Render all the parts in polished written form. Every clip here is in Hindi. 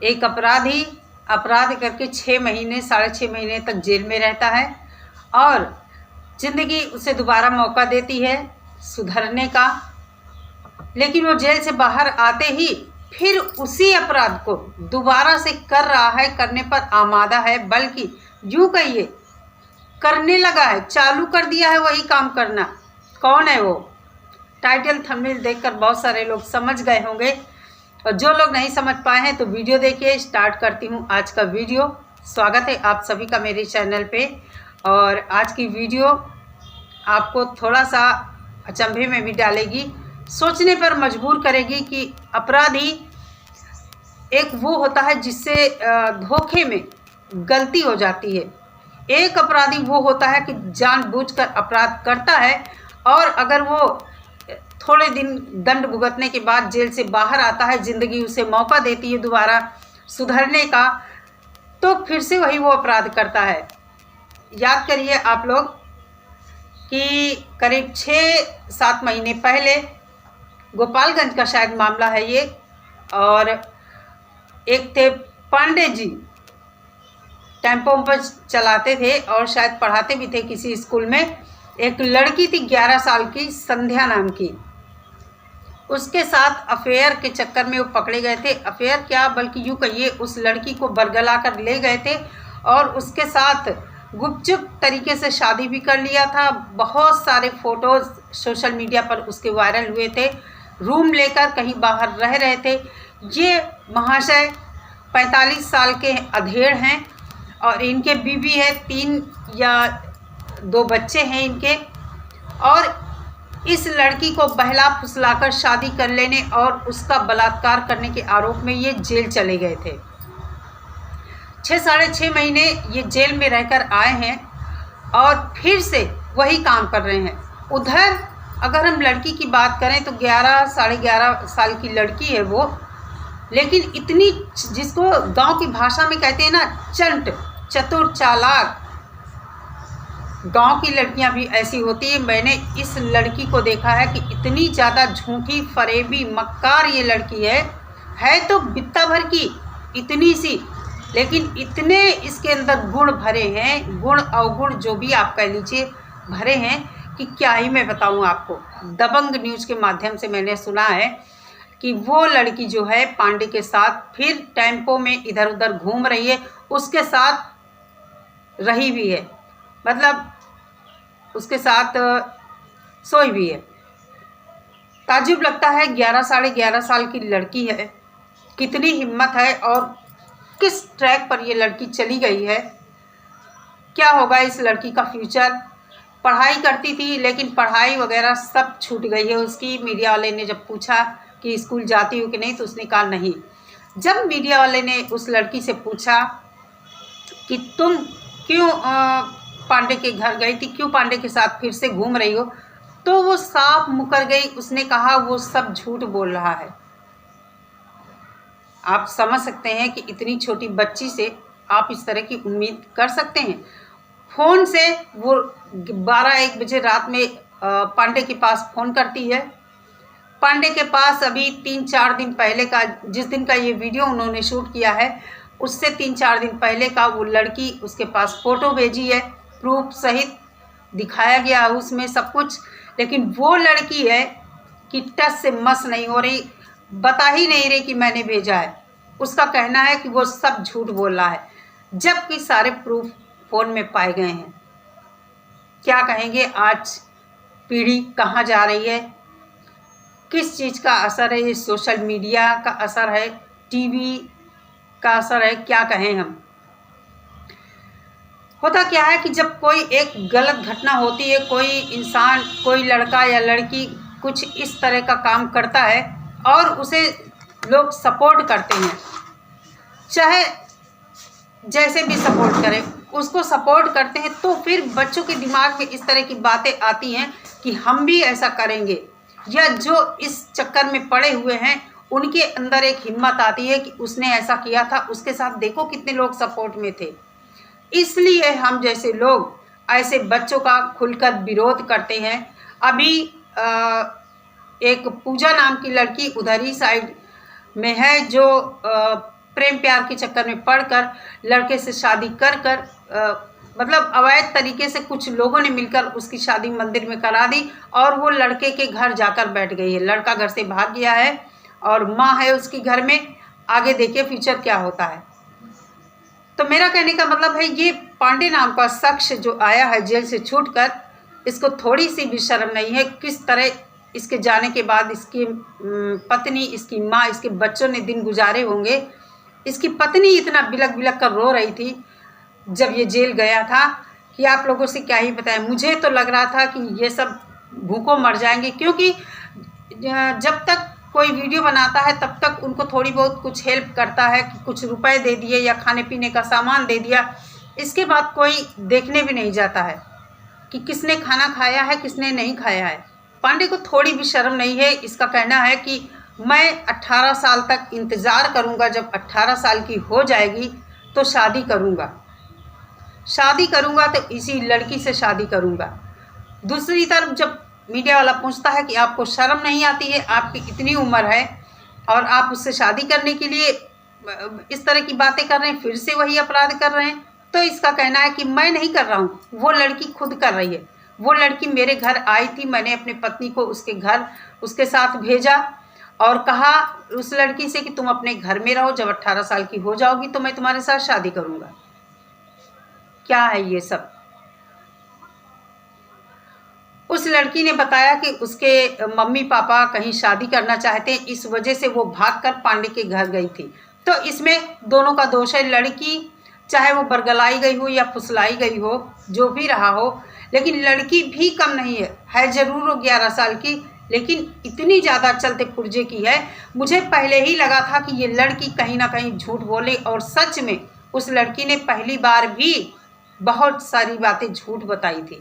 एक अपराधी अपराध करके 6 महीने 6.5 महीने तक जेल में रहता है और ज़िंदगी उसे दोबारा मौका देती है सुधरने का, लेकिन वो जेल से बाहर आते ही फिर उसी अपराध को दोबारा से कर रहा है, करने पर आमादा है, बल्कि यूँ कहिए करने लगा है, चालू कर दिया है वही काम करना। कौन है वो? टाइटल थंबनेल देखकर बहुत सारे लोग समझ गए होंगे, और जो लोग नहीं समझ पाए हैं तो वीडियो देखिए। स्टार्ट करती हूँ आज का वीडियो। स्वागत है आप सभी का मेरे चैनल पे। और आज की वीडियो आपको थोड़ा सा अचंभे में भी डालेगी, सोचने पर मजबूर करेगी कि अपराधी एक वो होता है जिससे धोखे में गलती हो जाती है। एक अपराधी वो होता है कि जानबूझकर अपराध करता है, और अगर वो थोड़े दिन दंड भुगतने के बाद जेल से बाहर आता है, ज़िंदगी उसे मौका देती है दोबारा सुधरने का, तो फिर से वही वो अपराध करता है। याद करिए आप लोग कि करीब 6-7 महीने पहले गोपालगंज का शायद मामला है ये, और एक थे पांडे जी, टेम्पो पर चलाते थे और शायद पढ़ाते भी थे किसी स्कूल में। एक लड़की थी 11 साल की, संध्या नाम की, उसके साथ अफेयर के चक्कर में वो पकड़े गए थे। अफेयर क्या, बल्कि यूँ कहिए उस लड़की को बरगला कर ले गए थे और उसके साथ गुपचुप तरीके से शादी भी कर लिया था। बहुत सारे फ़ोटोज़ सोशल मीडिया पर उसके वायरल हुए थे। रूम लेकर कहीं बाहर रह रहे थे। ये महाशय 45 साल के अधेड़ हैं और इनके बीवी है, 3 या 2 बच्चे हैं इनके, और इस लड़की को बहला फुसलाकर शादी कर लेने और उसका बलात्कार करने के आरोप में ये जेल चले गए थे। 6-6.5 महीने ये जेल में रहकर आए हैं और फिर से वही काम कर रहे हैं। उधर अगर हम लड़की की बात करें तो 11-11.5 साल की लड़की है वो, लेकिन इतनी, जिसको गांव की भाषा में कहते हैं ना, चंट, चतुर, चालाक। गांव की लड़कियां भी ऐसी होती है। मैंने इस लड़की को देखा है कि इतनी ज़्यादा झूठी, फरेबी, मक्कार ये लड़की है तो बित्ता भर की, इतनी सी, लेकिन इतने इसके अंदर गुण भरे हैं, गुण अवगुण जो भी आप कह लीजिए, भरे हैं कि क्या ही मैं बताऊं आपको। दबंग न्यूज़ के माध्यम से मैंने सुना है कि वो लड़की जो है पांडे के साथ फिर टेम्पो में इधर उधर घूम रही है, उसके साथ रही भी है, मतलब उसके साथ सोई भी है। ताज्जुब लगता है, 11-11.5 साल की लड़की है, कितनी हिम्मत है और किस ट्रैक पर ये लड़की चली गई है। क्या होगा इस लड़की का फ्यूचर? पढ़ाई करती थी लेकिन पढ़ाई वगैरह सब छूट गई है उसकी। मीडिया वाले ने जब पूछा कि स्कूल जाती हो कि नहीं, तो उसने कहा नहीं। जब मीडिया वाले ने उस लड़की से पूछा कि तुम क्यों पांडे के घर गई थी, क्यों पांडे के साथ फिर से घूम रही हो, तो वो साफ मुकर गई। उसने कहा वो सब झूठ बोल रहा है। आप समझ सकते हैं कि इतनी छोटी बच्ची से आप इस तरह की उम्मीद कर सकते हैं। फ़ोन से वो 12-1 बजे रात में पांडे के पास फ़ोन करती है। पांडे के पास अभी 3-4 दिन पहले का, जिस दिन का ये वीडियो उन्होंने शूट किया है, उससे 3-4 दिन पहले का वो लड़की उसके पास फ़ोटो भेजी है, प्रूफ सहित दिखाया गया है उसमें सब कुछ। लेकिन वो लड़की है कि टच से मस नहीं हो रही, बता ही नहीं रही कि मैंने भेजा है। उसका कहना है कि वो सब झूठ बोल रहा है, जबकि सारे प्रूफ फ़ोन में पाए गए हैं। क्या कहेंगे आज पीढ़ी कहाँ जा रही है? किस चीज़ का असर है? ये सोशल मीडिया का असर है, टीवी का असर है, क्या कहें हम। होता क्या है कि जब कोई एक गलत घटना होती है, कोई इंसान, कोई लड़का या लड़की कुछ इस तरह का काम करता है और उसे लोग सपोर्ट करते हैं, चाहे जैसे भी सपोर्ट करें, उसको सपोर्ट करते हैं, तो फिर बच्चों के दिमाग में इस तरह की बातें आती हैं कि हम भी ऐसा करेंगे, या जो इस चक्कर में पड़े हुए हैं उनके अंदर एक हिम्मत आती है कि उसने ऐसा किया था, उसके साथ देखो कितने लोग सपोर्ट में थे। इसलिए हम जैसे लोग ऐसे बच्चों का खुलकर विरोध करते हैं। अभी एक पूजा नाम की लड़की उधर ही साइड में है, जो प्रेम प्यार के चक्कर में पड़कर लड़के से शादी कर मतलब अवैध तरीके से कुछ लोगों ने मिलकर उसकी शादी मंदिर में करा दी और वो लड़के के घर जाकर बैठ गई है। लड़का घर से भाग गया है और माँ है उसकी घर में। आगे देखिए फ्यूचर क्या होता है। तो मेरा कहने का मतलब है, ये पांडे नाम का शख्स जो आया है जेल से छूटकर, इसको थोड़ी सी भी शर्म नहीं है। किस तरह इसके जाने के बाद इसकी पत्नी, इसकी माँ, इसके बच्चों ने दिन गुजारे होंगे। इसकी पत्नी इतना बिलक बिलक कर रो रही थी जब ये जेल गया था कि आप लोगों से क्या ही बताएं। मुझे तो लग रहा था कि ये सब भूखों मर जाएंगे, क्योंकि जब तक कोई वीडियो बनाता है तब तक उनको थोड़ी बहुत कुछ हेल्प करता है कि कुछ रुपए दे दिए या खाने पीने का सामान दे दिया। इसके बाद कोई देखने भी नहीं जाता है कि किसने खाना खाया है, किसने नहीं खाया है। पांडे को थोड़ी भी शर्म नहीं है। इसका कहना है कि मैं 18 साल तक इंतज़ार करूंगा, जब 18 साल की हो जाएगी तो शादी करूंगा तो इसी लड़की से शादी करूंगा। दूसरी तरफ जब मीडिया वाला पूछता है कि आपको शर्म नहीं आती है, आपकी इतनी उम्र है और आप उससे शादी करने के लिए इस तरह की बातें कर रहे हैं, फिर से वही अपराध कर रहे हैं, तो इसका कहना है कि मैं नहीं कर रहा हूँ, वो लड़की खुद कर रही है। वो लड़की मेरे घर आई थी, मैंने अपनी पत्नी को उसके घर उसके साथ भेजा और कहा उस लड़की से कि तुम अपने घर में रहो, जब 18 साल की हो जाओगी तो मैं तुम्हारे साथ शादी करूँगा। क्या है ये सब? उस लड़की ने बताया कि उसके मम्मी पापा कहीं शादी करना चाहते हैं, इस वजह से वो भागकर पांडे के घर गई थी। तो इसमें दोनों का दोष है। लड़की चाहे वो बरगलाई गई हो या फुसलाई गई हो, जो भी रहा हो, लेकिन लड़की भी कम नहीं है ज़रूर वो 11 साल की, लेकिन इतनी ज़्यादा चलते पुर्जे की है। मुझे पहले ही लगा था कि ये लड़की कहीं ना कहीं झूठ बोले, और सच में उस लड़की ने पहली बार भी बहुत सारी बातें झूठ बताई थी।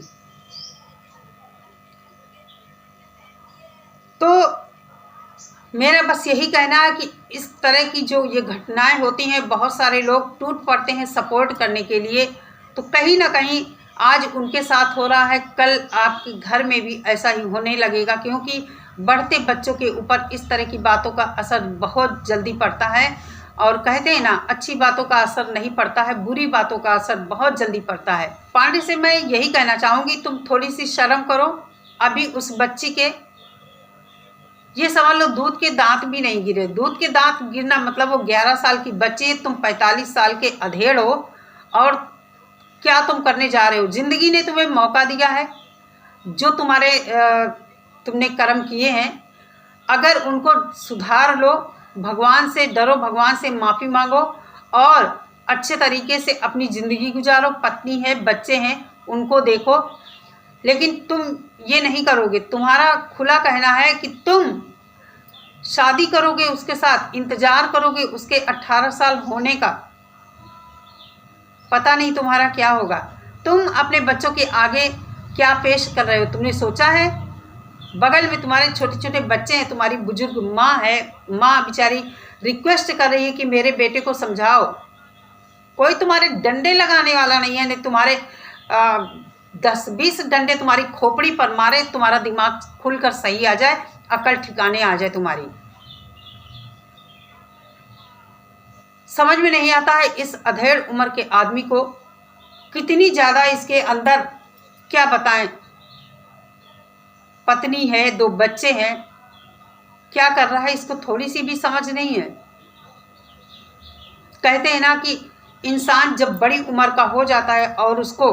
तो मेरा बस यही कहना है कि इस तरह की जो ये घटनाएं होती हैं, बहुत सारे लोग टूट पड़ते हैं सपोर्ट करने के लिए, तो कहीं ना कहीं आज उनके साथ हो रहा है, कल आपके घर में भी ऐसा ही होने लगेगा, क्योंकि बढ़ते बच्चों के ऊपर इस तरह की बातों का असर बहुत जल्दी पड़ता है। और कहते हैं ना, अच्छी बातों का असर नहीं पड़ता है, बुरी बातों का असर बहुत जल्दी पड़ता है। पांडे से मैं यही कहना चाहूँगी, तुम थोड़ी सी शर्म करो। अभी उस बच्ची के ये समझ लो दूध के दांत भी नहीं गिरे। दूध के दांत गिरना मतलब वो 11 साल की बच्ची है, तुम 45 साल के अधेड़ हो, और क्या तुम करने जा रहे हो? जिंदगी ने तुम्हें मौका दिया है, जो तुमने कर्म किए हैं, अगर उनको सुधार लो, भगवान से डरो, भगवान से माफ़ी मांगो और अच्छे तरीके से अपनी ज़िंदगी गुजारो। पत्नी है, बच्चे हैं, उनको देखो, लेकिन तुम ये नहीं करोगे। तुम्हारा खुला कहना है कि तुम शादी करोगे उसके साथ, इंतज़ार करोगे उसके 18 साल होने का। पता नहीं तुम्हारा क्या होगा। तुम अपने बच्चों के आगे क्या पेश कर रहे हो, तुमने सोचा है? बगल में तुम्हारे छोटे छोटे बच्चे हैं, तुम्हारी बुजुर्ग माँ है, माँ बेचारी रिक्वेस्ट कर रही है कि मेरे बेटे को समझाओ। कोई तुम्हारे डंडे लगाने वाला नहीं है, नहीं तुम्हारे 10-20 डंडे तुम्हारी खोपड़ी पर मारे, तुम्हारा दिमाग खुलकर सही आ जाए, अकल ठिकाने आ जाए तुम्हारी। समझ में नहीं आता है इस अधेड़ उम्र के आदमी को कितनी ज़्यादा इसके अंदर क्या बताएं। पत्नी है, 2 बच्चे हैं, क्या कर रहा है इसको थोड़ी सी भी समझ नहीं है। कहते हैं ना कि इंसान जब बड़ी उम्र का हो जाता है और उसको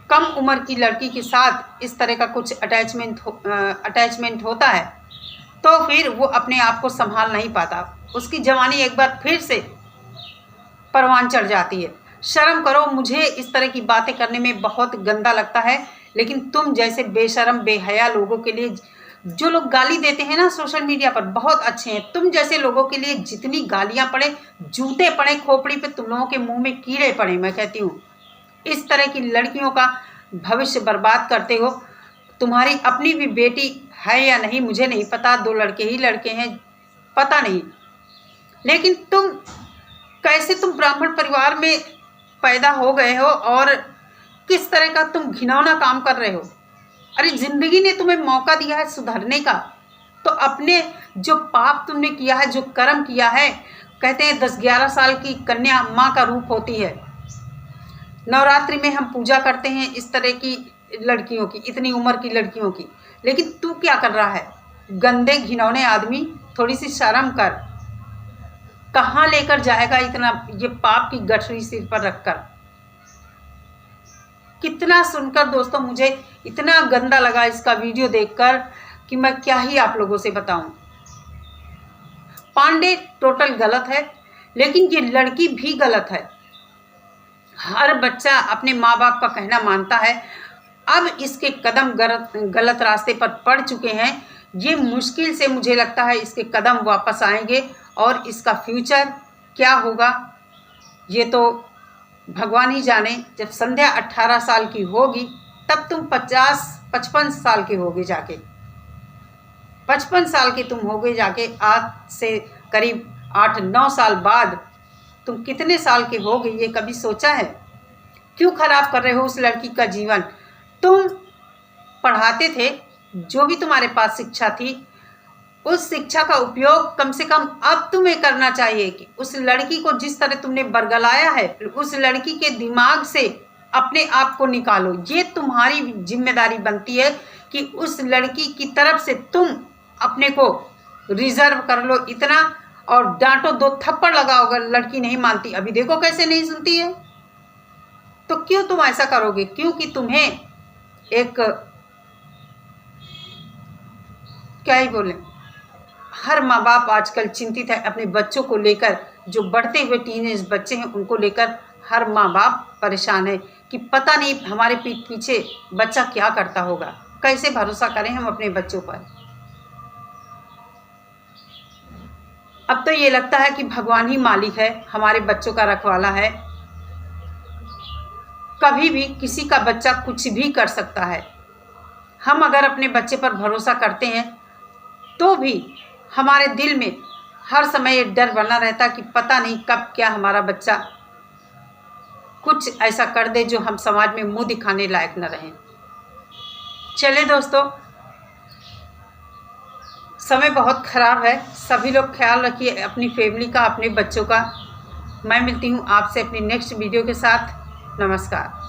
कम उम्र की लड़की के साथ इस तरह का कुछ अटैचमेंट होता है, तो फिर वो अपने आप को संभाल नहीं पाता। उसकी जवानी एक बार फिर से परवान चढ़ जाती है। शर्म करो, मुझे इस तरह की बातें करने में बहुत गंदा लगता है, लेकिन तुम जैसे बेशर्म बेहया लोगों के लिए, जो लोग गाली देते हैं ना सोशल मीडिया पर, बहुत अच्छे हैं। तुम जैसे लोगों के लिए जितनी गालियां पड़े, जूते पड़े खोपड़ी पे, तुम लोगों के मुंह में कीड़े पड़े। मैं कहती हूँ, इस तरह की लड़कियों का भविष्य बर्बाद करते हो। तुम्हारी अपनी भी बेटी है या नहीं मुझे नहीं पता, 2 लड़के हैं पता नहीं, लेकिन तुम ब्राह्मण परिवार में पैदा हो गए हो और किस तरह का तुम घिनौना काम कर रहे हो। अरे जिंदगी ने तुम्हें मौका दिया है सुधरने का, तो अपने जो पाप तुमने किया है, जो कर्म किया है, कहते हैं 10-11 साल की कन्या माँ का रूप होती है। नवरात्रि में हम पूजा करते हैं इस तरह की लड़कियों की, इतनी उम्र की लड़कियों की, लेकिन तू क्या कर रहा है? गंदे घिनौने आदमी, थोड़ी सी शर्म कर। कहाँ लेकर जाएगा इतना ये पाप की गठरी सिर पर रखकर? कितना सुनकर दोस्तों मुझे इतना गंदा लगा इसका वीडियो देखकर कि मैं क्या ही आप लोगों से बताऊं। पांडे टोटल गलत है, लेकिन ये लड़की भी गलत है। हर बच्चा अपने माँ बाप का कहना मानता है। अब इसके कदम गलत रास्ते पर पड़ चुके हैं। ये मुश्किल से मुझे लगता है इसके कदम वापस आएंगे और इसका फ्यूचर क्या होगा ये तो भगवान ही जाने। जब संध्या 18 साल की होगी तब तुम 55 साल के होगे जाके, 55 साल के तुम होगे जाके। आज से करीब 8-9 साल बाद तुम कितने साल के होगे ये कभी सोचा है? क्यों खराब कर रहे हो उस लड़की का जीवन? तुम पढ़ाते थे, जो भी तुम्हारे पास शिक्षा थी उस शिक्षा का उपयोग कम से कम अब तुम्हें करना चाहिए कि उस लड़की को जिस तरह तुमने बरगलाया है उस लड़की के दिमाग से अपने आप को निकालो। ये तुम्हारी जिम्मेदारी बनती है कि उस लड़की की तरफ से तुम अपने को रिजर्व कर लो इतना और डांटो, 2 थप्पड़ लगाओ अगर लड़की नहीं मानती। अभी देखो कैसे नहीं सुनती है। तो क्यों तुम ऐसा करोगे? क्योंकि तुम्हें एक क्या ही बोले, हर माँ बाप आजकल चिंतित है अपने बच्चों को लेकर। जो बढ़ते हुए टीनेज बच्चे हैं उनको लेकर हर माँ बाप परेशान है कि पता नहीं हमारे पीठ पीछे बच्चा क्या करता होगा। कैसे भरोसा करें हम अपने बच्चों पर? अब तो ये लगता है कि भगवान ही मालिक है, हमारे बच्चों का रखवाला है। कभी भी किसी का बच्चा कुछ भी कर सकता है। हम अगर अपने बच्चे पर भरोसा करते हैं तो भी हमारे दिल में हर समय ये डर बना रहता कि पता नहीं कब क्या हमारा बच्चा कुछ ऐसा कर दे जो हम समाज में मुंह दिखाने लायक न रहें। चले दोस्तों, समय बहुत ख़राब है। सभी लोग ख्याल रखिए अपनी फैमिली का, अपने बच्चों का। मैं मिलती हूँ आपसे अपनी नेक्स्ट वीडियो के साथ। नमस्कार।